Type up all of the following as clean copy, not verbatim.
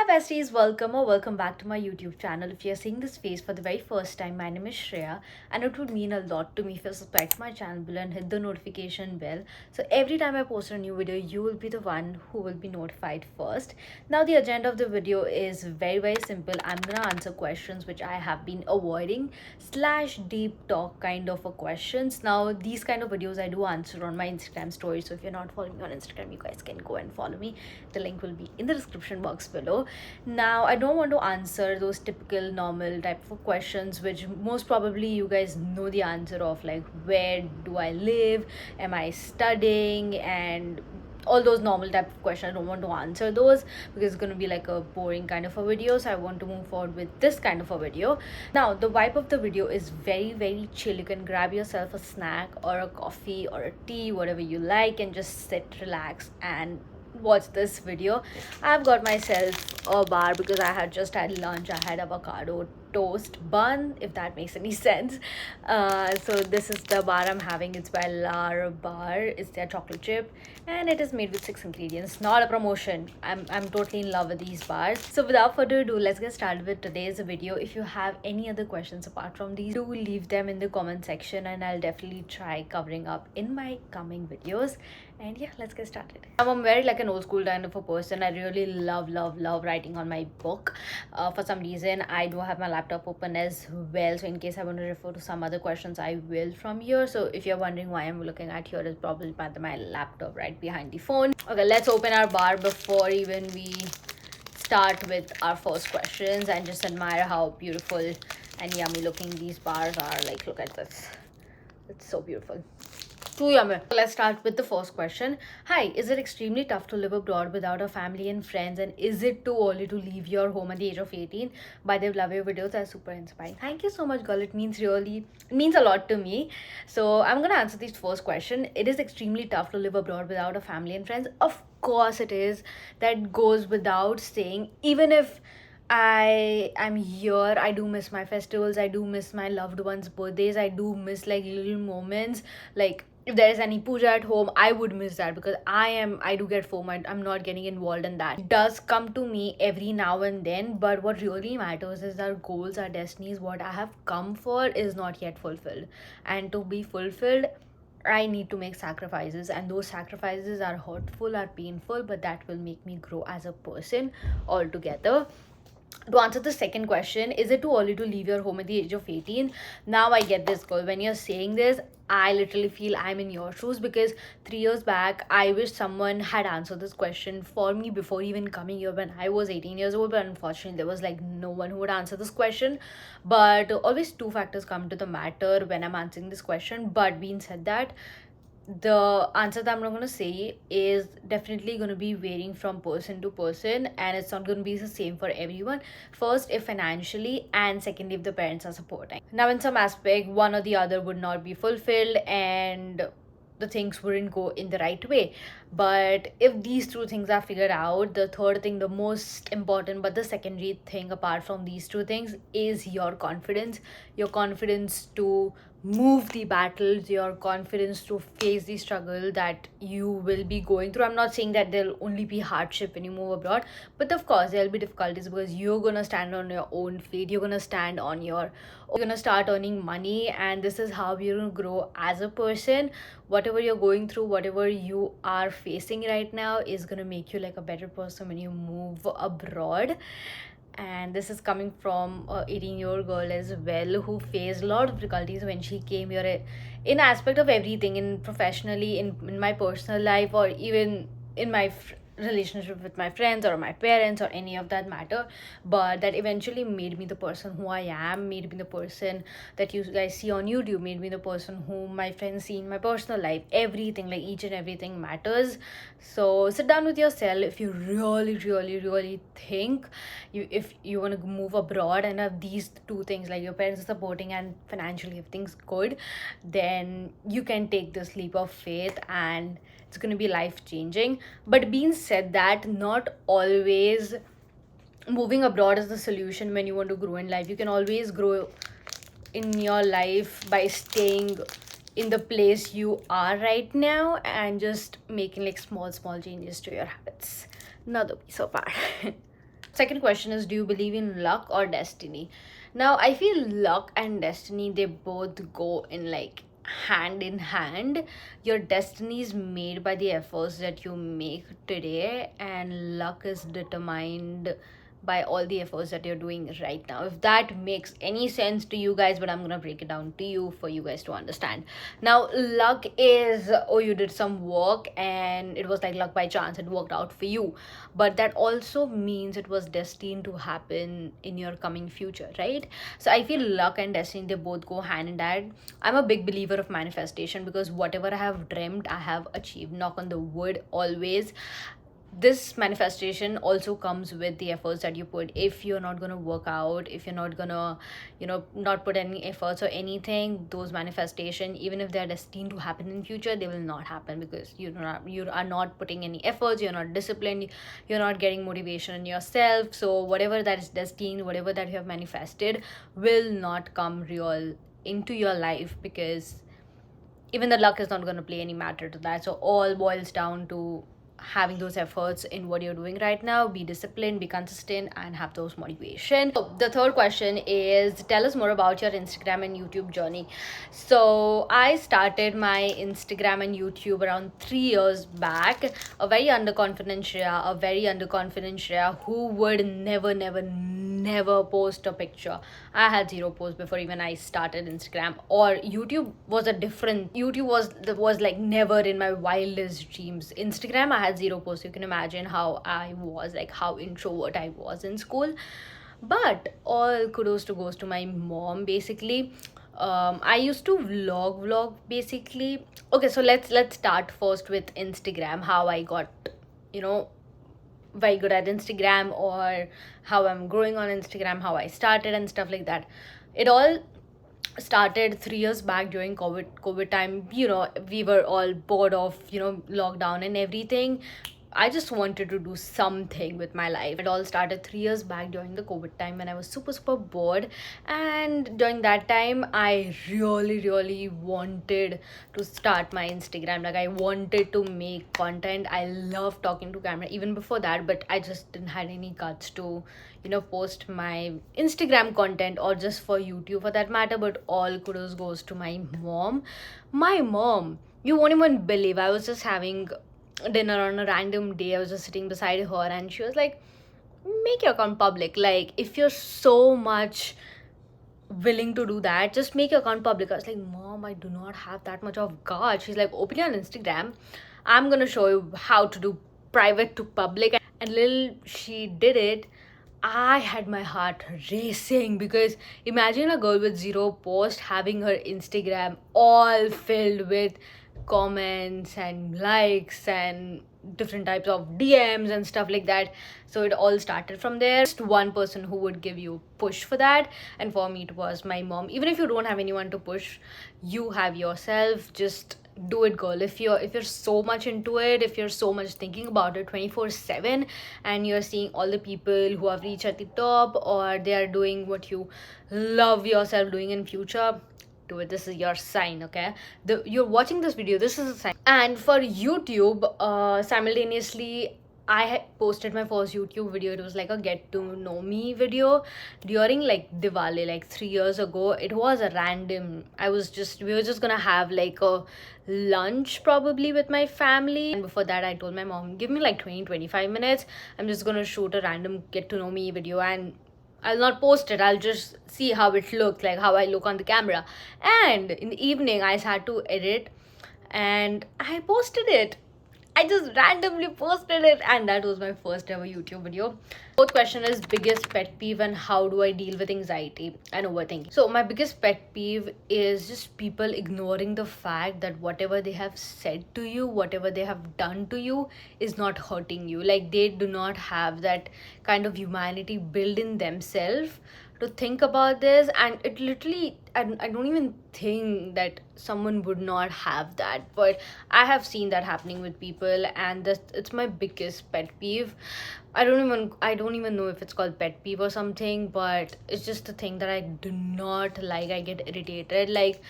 besties, welcome or welcome back to my YouTube channel. If you're seeing this face for the very first time, my name is Shreya and it would mean a lot to me if you subscribe to my channel below and hit the notification bell. So every time I post a new video, you will be the one who will be notified first. Now the agenda of the video is very simple. I'm gonna answer questions which I have been avoiding slash deep talk kind of a questions. Now these kind of videos I do answer on my Instagram story. So if you're not following me on Instagram, you guys can go and follow me. The link will be in the description box below. Now I don't want to answer those typical normal type of questions which most probably you guys know the answer of, like where do I live, am I studying, and all those normal type of questions. I don't want to answer those because it's going to be like a boring kind of a video, so I want to move forward with this kind of a video. Now the vibe of the video is very chill. You can grab yourself a snack or a coffee or a tea, whatever you like, and just sit, relax and watch this video. I've got myself a bar because I had just had lunch. I had avocado toast bun, if that makes any sense. So this is the bar I'm having. It's by Lar Bar. It's their chocolate chip and it is made with 6 ingredients. Not a promotion. I'm totally in love with these bars. So without further ado, let's get started with today's video. If you have any other questions apart from these, do leave them in the comment section and I'll definitely try covering up in my coming videos. And yeah, let's get started. I'm very like an old school kind of a person. I really love writing on my book. For some reason I do have my laptop open as well, so in case I want to refer to some other questions I will from here. So if you're wondering why I'm looking at here, is probably by my laptop right behind the phone. Okay, let's open our bar before even we start with our first questions and just admire how beautiful and yummy looking these bars are. Like, look at this, it's so beautiful. Too yummy. Let's start with the first question. Hi, is it extremely tough to live abroad without a family and friends, and is it too early to leave your home at the age of 18? By the way, love your videos, they're super inspiring. Thank you so much, girl. It means a lot to me. So I'm gonna answer this first question. It is extremely tough to live abroad without a family and friends. Of course it is. That goes without saying. Even if I'm here, I do miss my festivals, I do miss my loved ones' birthdays, I do miss like little moments. Like if there is any puja at home, I would miss that because I do get FOMO. I'm not getting involved in that. It does come to me every now and then, but what really matters is our goals, our destinies. What I have come for is not yet fulfilled, and to be fulfilled I need to make sacrifices, and those sacrifices are hurtful, are painful, but that will make me grow as a person altogether. To answer the second question, is it too early to leave your home at the age of 18? Now I get this, girl. When you're saying this, I literally feel I'm in your shoes because 3 years back, I wish someone had answered this question for me before even coming here when I was 18 years old. But unfortunately, there was like no one who would answer this question. But always two factors come to the matter when I'm answering this question. But being said that, the answer that I'm not going to say is definitely going to be varying from person to person, and it's not going to be the same for everyone. First, if financially, and secondly, if the parents are supporting. Now, in some aspect, one or the other would not be fulfilled and the things wouldn't go in the right way. But if these two things are figured out, the third thing, the most important but the secondary thing apart from these two things, is your confidence. Your confidence to move the battles, your confidence to face the struggle that you will be going through. I'm not saying that there'll only be hardship when you move abroad, but of course there'll be difficulties because you're gonna stand on your own feet, you're gonna stand on your, you're gonna start earning money, and this is how you're gonna grow as a person. Whatever you're going through, whatever you are facing right now, is gonna make you like a better person when you move abroad. And this is coming from a 18-year-old girl as well, who faced a lot of difficulties when she came here, in aspect of everything, in professionally, in my personal life, or even in my relationship with my friends or my parents or any of that matter. But that eventually made me the person who I am, made me the person that you guys see on YouTube, made me the person who my friends see in my personal life. Everything, like each and everything matters. So sit down with yourself. If you really think if you want to move abroad and have these two things, like your parents are supporting and financially everything's good, then you can take this leap of faith and it's going to be life changing. But being said that, not always moving abroad is the solution when you want to grow in life. You can always grow in your life by staying in the place you are right now and just making like small changes to your habits. Not the so far. Second question is, do you believe in luck or destiny? Now, I feel luck and destiny, they both go in like hand in hand. Your destiny is made by the efforts that you make today, and luck is determined by all the efforts that you're doing right now. If that makes any sense to you guys, but I'm gonna break it down to you for you guys to understand. Now, luck is, oh, you did some work and it was like luck by chance, it worked out for you. But that also means it was destined to happen in your coming future, right? So I feel luck and destiny, they both go hand in hand. I'm a big believer of manifestation because whatever I have dreamt, I have achieved. Knock on the wood always. This manifestation also comes with the efforts that you put. If you're not going to work out, if you're not going to, not put any efforts or anything, those manifestation, even if they're destined to happen in future, they will not happen because you are not putting any efforts, you're not disciplined, you're not getting motivation in yourself. So whatever that is destined, whatever that you have manifested will not come real into your life, because even the luck is not going to play any matter to that. So all boils down to having those efforts in what you're doing right now. Be disciplined, be consistent, and have those motivation. So the third question is, tell us more about your Instagram and YouTube journey. So I started my Instagram and YouTube around 3 years back. A very underconfident Shreya who would never post a picture. I had zero posts before even I started Instagram. Or YouTube was was like never in my wildest dreams. Instagram, I had zero posts. You can imagine how I was, like how introvert I was in school. But all kudos to goes to my mom basically. I used to vlog basically. Okay, so let's start first with Instagram. How I got, you know, very good at Instagram, or how I'm growing on Instagram, how I started and stuff like that. It all started 3 years back during COVID time. We were all bored of, lockdown and everything. I just wanted to do something with my life. It all started 3 years back during the COVID time when I was super bored. And during that time, I really wanted to start my Instagram. Like, I wanted to make content. I love talking to camera even before that, but I just didn't had any guts to, post my Instagram content, or just for YouTube for that matter. But all kudos goes to my mom. My mom, you won't even believe, I was just having dinner on a random day. I was just sitting beside her and she was like, make your account public. Like, if you're so much willing to do that, just make your account public. I was like, Mom, I do not have that much of God. She's like, open it on Instagram. I'm gonna show you how to do private to public. And little she did it, I had my heart racing, because imagine a girl with zero post having her Instagram all filled with comments and likes and different types of DMs and stuff like that. So it all started from there. Just one person who would give you push for that, and for me it was my mom. Even if you don't have anyone to push, you have yourself. Just do it, girl. If you're so much into it, if you're so much thinking about it 24/7, and you're seeing all the people who have reached at the top, or they are doing what you love yourself doing in future, do it. This is your sign, okay? You're watching this video, this is a sign. And for YouTube, simultaneously I had posted my first YouTube video. It was like a get to know me video during like Diwali, like 3 years ago. It was a random, we were just gonna have like a lunch probably with my family. And before that, I told my mom, give me like 20-25 minutes. I'm just gonna shoot a random get to know me video, and I'll not post it. I'll just see how it looks, like how I look on the camera. And in the evening, I had to edit, and I posted it. I just randomly posted it, and that was my first ever YouTube video. Fourth question is, biggest pet peeve and how do I deal with anxiety and overthinking? So my biggest pet peeve is just people ignoring the fact that whatever they have said to you, whatever they have done to you is not hurting you. Like, they do not have that kind of humanity built in themselves to think about this. And it literally, I don't even think that someone would not have that, but I have seen that happening with people, and it's my biggest pet peeve. I don't even know if it's called pet peeve or something, but it's just a thing that I do not like. I get irritated. Like,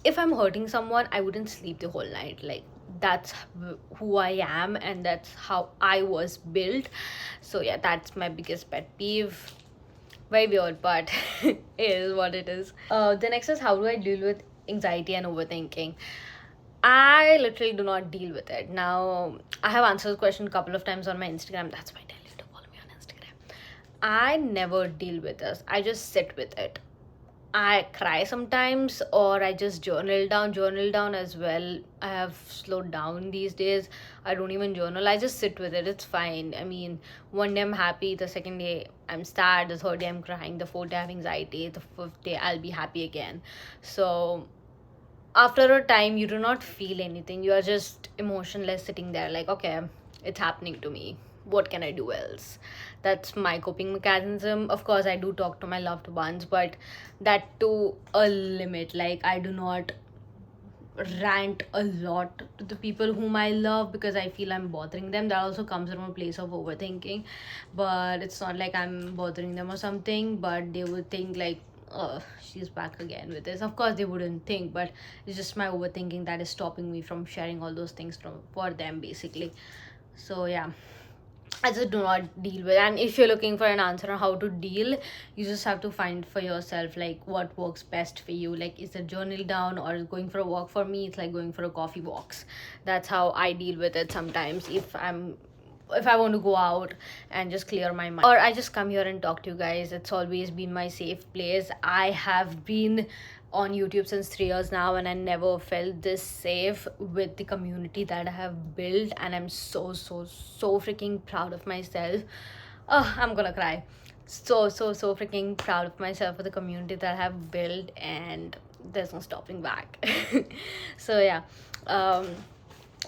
if I'm hurting someone, I wouldn't sleep the whole night. Like, that's who I am, and that's how I was built. So yeah, that's my biggest pet peeve. Very weird, but it is what it is. The next is, how do I deal with anxiety and overthinking? I literally do not deal with it. Now, I have answered the question a couple of times on my Instagram. That's why I tell you to follow me on Instagram. I never deal with this. I just sit with it. I cry sometimes, or I just journal down as well. I have slowed down these days. I don't even journal. I just sit with it. It's fine. I mean, one day I'm happy, the second day I'm sad, the third day I'm crying, the fourth day I have anxiety, the fifth day I'll be happy again. So after a time, you do not feel anything. You are just emotionless, sitting there like, okay, it's happening to me, what can I do else? That's my coping mechanism. Of course, I do talk to my loved ones, but that to a limit. Like, I do not rant a lot to the people whom I love because I feel I'm bothering them. That also comes from a place of overthinking, but it's not like I'm bothering them or something, but they would think like, oh, she's back again with this. Of course they wouldn't think, but it's just my overthinking that is stopping me from sharing all those things for them basically. So yeah, I just do not deal with. And if you're looking for an answer on how to deal, you just have to find for yourself like what works best for you. Like, is it journal down or going for a walk? For me, it's like going for a coffee walks. That's how I deal with it sometimes. If I want to go out and just clear my mind, or I just come here and talk to you guys. It's always been my safe place. I have been on YouTube since 3 years now, and I never felt this safe with the community that I have built, and I'm so freaking proud of myself. Oh, I'm gonna cry. So freaking proud of myself for the community that I have built, and there's no stopping back. So yeah, um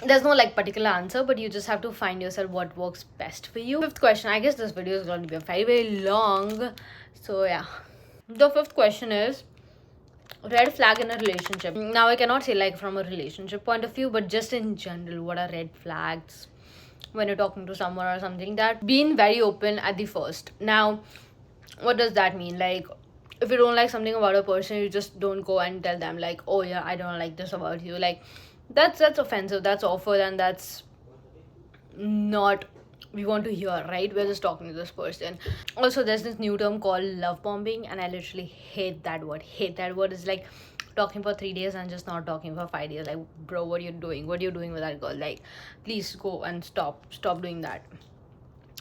there's no like particular answer, but you just have to find yourself what works best for you. Fifth question, I guess this video is going to be very long, so yeah. The fifth question is, red flag in a relationship. Now, I cannot say like from a relationship point of view, but just in general, what are red flags when you're talking to someone or something? That being very open at the first. Now, what does that mean? Like, if you don't like something about a person, you just don't go and tell them like, oh yeah, I don't like this about you. Like, that's offensive, that's awful, and that's not we want to hear, right? We're just talking to this person. Also, there's this new term called love bombing, and I literally hate that word. Hate that word. Is like talking for 3 days and just not talking for 5 days. Like, bro, what are you doing? What are you doing with that girl? Like, please go and stop doing that.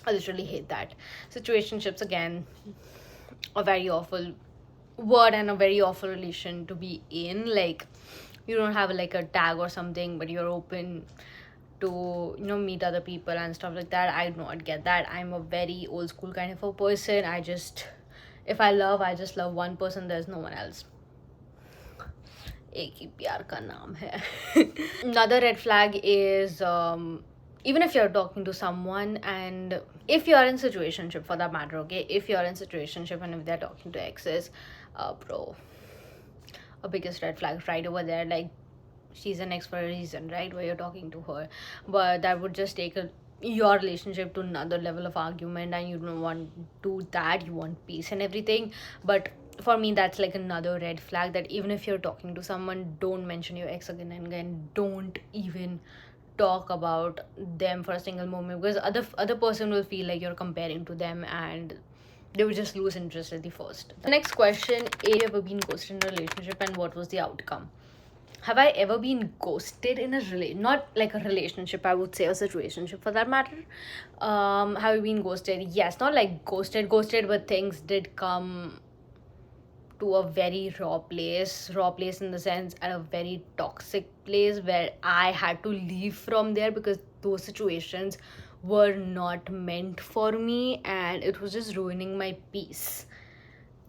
I literally hate that. Situationships, again, a very awful word and a very awful relation to be in. Like, you don't have like a tag or something, but you're open to meet other people and stuff like that. I do not get that. I'm a very old school kind of a person. I just, if I just love one person, there's no one else. एक ही प्यार का नाम है. Another red flag is, even if you're talking to someone, and if you're in situationship for that matter, okay, if you're in situationship and if they're talking to exes, bro, a biggest red flag right over there. Like, she's an ex for a reason, right? Where you're talking to her, but that would just take your relationship to another level of argument, and you don't want to do that. You want peace and everything, but for me, that's like another red flag. That even if you're talking to someone, don't mention your ex again and again. Don't even talk about them for a single moment, because other person will feel like you're comparing to them, and they would just lose interest at the first. The next question is, have you ever been ghosted in a relationship, and what was the outcome? Have I ever been ghosted in a not like a relationship, I would say a situationship for that matter. Have you been ghosted? Yes, not like ghosted, but things did come to a very raw place in the sense, at a very toxic place where I had to leave from there because those situations were not meant for me, and it was just ruining my peace.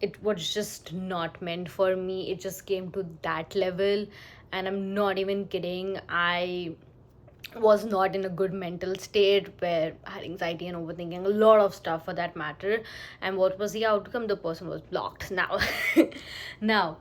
It was just not meant for me. It just came to that level, and I'm not even kidding. I was not in a good mental state, where I had anxiety and overthinking a lot of stuff for that matter. And what was the outcome? The person was blocked. Now now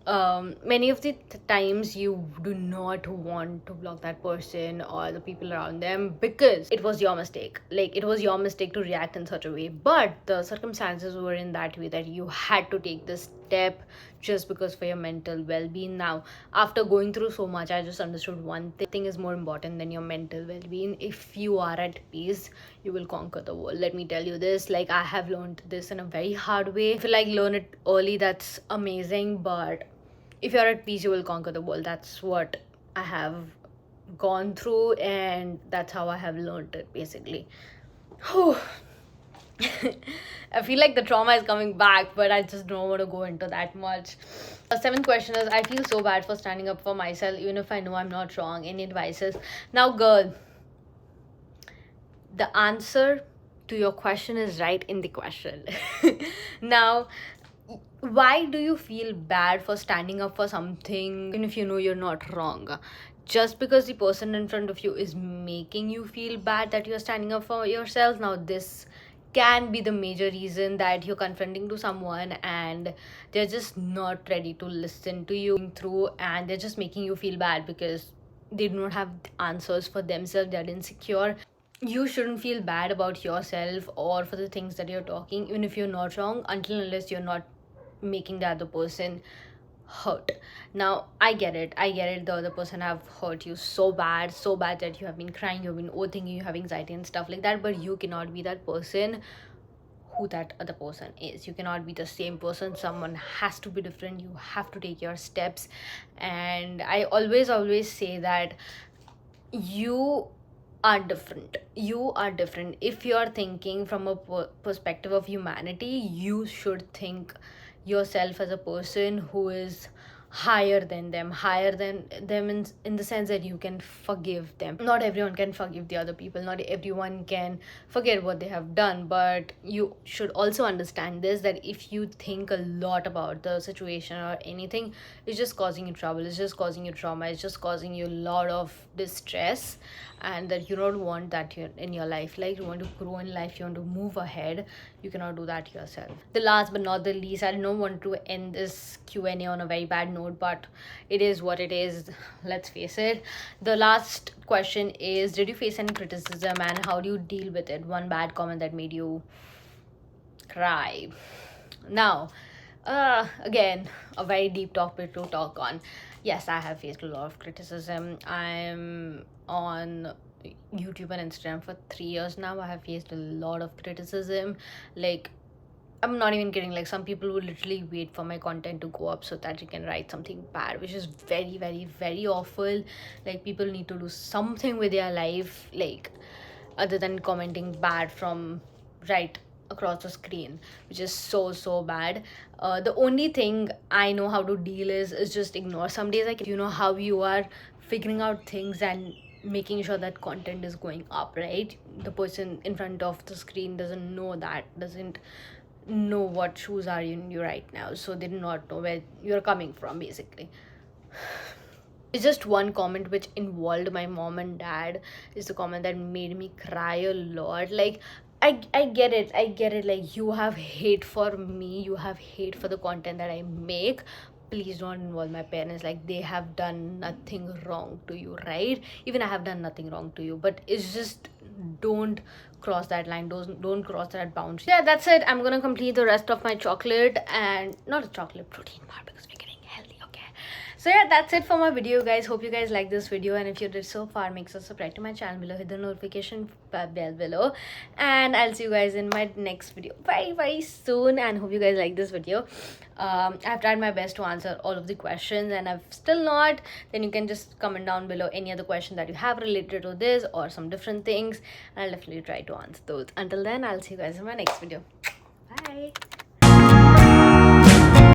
many of the times you do not want to block that person or the people around them because it was your mistake. Like, it was your mistake to react in such a way, but the circumstances were in that way that you had to take this step just because for your mental well-being. Now, after going through so much, I just understood one thing is more important than your mental well-being. If you are at peace, you will conquer the world. Let me tell you this, like, I have learned this in a very hard way. If you like learn it early, that's amazing, but if you're at peace, you will conquer the world. That's what I have gone through, and that's how I have learned it, basically. Whew. I feel like the trauma is coming back, but I just don't want to go into that much. The seventh question is, I feel so bad for standing up for myself, even if I know I'm not wrong. Any advices? Now, girl, the answer to your question is right in the question. Now, why do you feel bad for standing up for something even if you know you're not wrong? Just because the person in front of you is making you feel bad that you're standing up for yourself. Now, this can be the major reason that you're confronting to someone and they're just not ready to listen to you through, and they're just making you feel bad because they do not have answers for themselves. They're insecure. You shouldn't feel bad about yourself or for the things that you're talking, even if you're not wrong, until unless you're not making the other person hurt. Now, I get it, the other person have hurt you so bad that you have been crying, you've been overthinking, you have anxiety and stuff like that, but you cannot be that person who that other person is. You cannot be the same person. Someone has to be different. You have to take your steps. And I always say that you are different. You are different. If you are thinking from a perspective of humanity, you should think yourself as a person who is higher than them in the sense that you can forgive them. Not everyone can forgive the other people, not everyone can forget what they have done, but you should also understand this, that if you think a lot about the situation or anything, it's just causing you trouble, it's just causing you trauma, it's just causing you a lot of distress, and that you don't want that in your life. Like, you want to grow in life, you want to move ahead, you cannot do that yourself. The last but not the least, I don't want to end this Q&A on a very bad note, but it is what it is. Let's face it. The last question is, did you face any criticism and how do you deal with it? One bad comment that made you cry. Now, again, a very deep topic to talk on. Yes, I have faced a lot of criticism. I'm on YouTube and Instagram for 3 years now. I have faced a lot of criticism. Like, I'm not even kidding. Like, some people will literally wait for my content to go up so that you can write something bad, which is very, very, very awful. Like, people need to do something with their life, like, other than commenting bad from right across the screen, which is so bad. The only thing I know how to deal is just ignore. Some days, like, you know how you are figuring out things and making sure that content is going up, right? The person in front of the screen doesn't know what shoes are in you right now, so they do not know where you're coming from, basically. It's just one comment which involved my mom and dad is the comment that made me cry a lot. Like, I get it, like, you have hate for me, you have hate for the content that I make. Please don't involve my parents. Like, they have done nothing wrong to you, right? Even I have done nothing wrong to you, but it's just, don't cross that line, don't cross that boundary. Yeah, that's it. I'm gonna complete the rest of my chocolate, and not a chocolate, protein bar, because we're getting healthy, okay? So yeah, that's it for my video, guys. Hope you guys like this video, and if you did so far, make sure to subscribe to my channel below, hit the notification bell below, and I'll see you guys in my next video very soon. And hope you guys like this video. I've tried my best to answer all of the questions, and I've still not, then you can just comment down below any other question that you have related to this or some different things, and I'll definitely try to answer those. Until then, I'll see you guys in my next video. Bye.